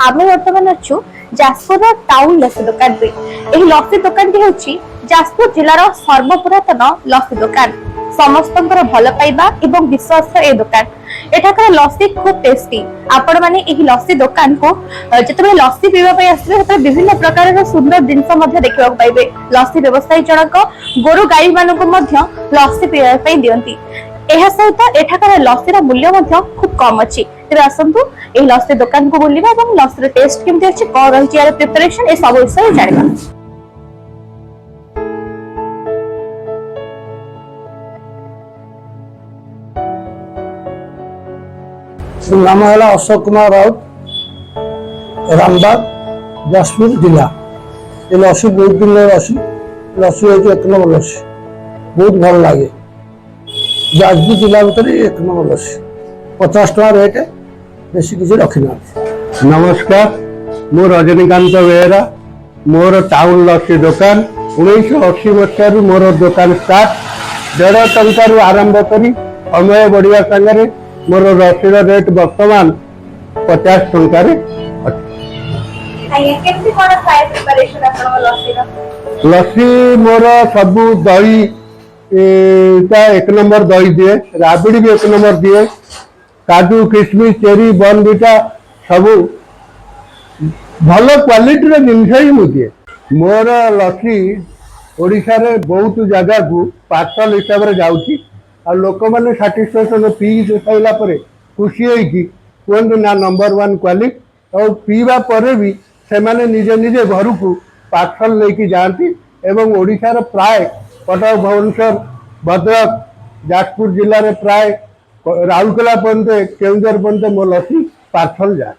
आमे वर्तमान अच्छु जाजपुर टाउन लस्सी दुकान रे। एही लस्सी दुकान टी होची जाजपुर जिल्लार सर्वपुरातन लस्सी दुकान। समस्तंकर भल पाइबा एवं विश्वास ए दुकान। एठाकर लस्सी खूब टेस्टी। आपण माने एही लस्सी दुकान को जतबे लस्सी पीवा पई आसबे तबे विभिन्न प्रकार सुंदर जिनस मध्ये देखिबा पाइबे। लस्सी व्यवसायी जनक गोरु गाई मानको मध्ये लस्सी पीवा पई दियंती। एहा सहित एठाकर लस्सीर मूल्य मध्ये खूब कम अछि। तेबे आसंतु एही लस्सी दुकान को बुलिबा एवं लस्सीर टेस्ट केमति अछि को रहिछि यार प्रिपरेशन ए सब विषय जानिबा। नाम है अशोक कुमार राउत, रामबाग, जाजपुर जिला। ये लस्सी बहुत दिन लस्सी लस्सी हो एक नंबर लस्सी बहुत भल लगे। जाजपुर जिला भर एक नंबर लस्सी 50 टका रेट बेसी किसी रखी ना। नमस्कार, मु रजनीकांत बेहरा। मोर टाउन लस्सी दुकान 1980 मसीह मोर दुकान स्टार्ट। 1.5 टंकार आरंभ करी समय बढ़िया संगे मोर लस्सीर रेट वर्तमान 50 टंकार। लस्सी मोर सबू दही एक नंबर दही दिए, राबिड़ी भी एक नंबर दिए, काजू किशमिश चेरी बर्नविटा सबू भल क्वालिटी जिनस ही मुझे। मोर लस्सी ओडिशा रे बहुत जगह को पार्सल हिसाब से जाउची आ लोक मैंने साटिस्फैक्शन पी सारा पर खुशी होगी कहते ना नंबर 1 क्वालिटी और पीवा पर भी से माने निजे निजे घर को पार्सल लेके जाती एवं ओडिशार प्राय कटक भुवनेश्वर भद्रक जाजपुर जिले में प्राय राउरकेला पर्यंत केउझर पर्यंत मो लस्सी पार्सल जाए।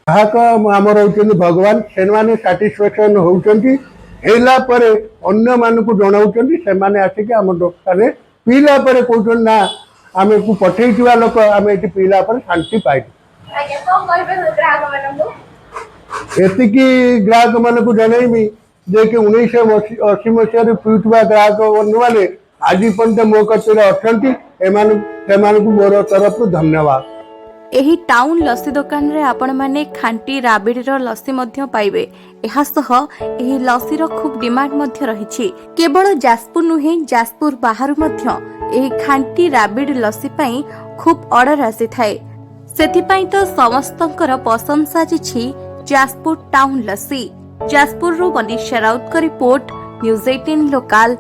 ग्राहक आमर होती भगवान से साटिस्फैक्शन होती अन्य मानक जनाऊँ से आसिक आम दुकान पीला कहते ना आम को पठे लोक आम ये पीला शांति पाई। एतिकी ग्राहक मान को जनईबी जे कि 1980 मसीह पीउवा ग्राहक मैंने आज पर्यटन मो कचरे अच्छा मोर तरफ धन्यवाद। एही टाउन लस्सी दुकान रे आपण माने खांटी राबिडीर लस्सी मध्य पाइबे। एहा सह एही लस्सीर खूब डिमांड मध्य रहिछि। केवल जाजपुर नुहे जाजपुर बाहर मध्य एही खांटी राबिडी लस्सी पई खूब ऑर्डर आसी थाए। सेथि पई तो समस्तंकर प्रशंसा जिछि जाजपुर टाउन लस्सी। जाजपुर रो मनीषा राउत का रिपोर्ट, न्यूज़ 18 लोकल।